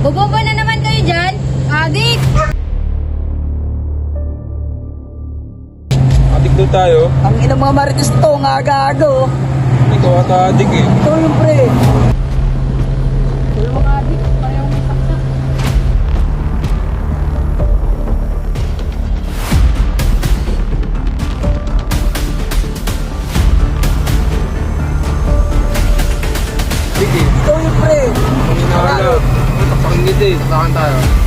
Bobobo na naman kayo dyan. Adik! Adik daw tayo. Ang ina mga marites to, nga gago. Ikaw ata adik eh. Ito yung pre. Wala mga adik. Parehong may saksak. Adik eh. Ito yung pre. Ang inaala. Pakingit eh. Saan tayo?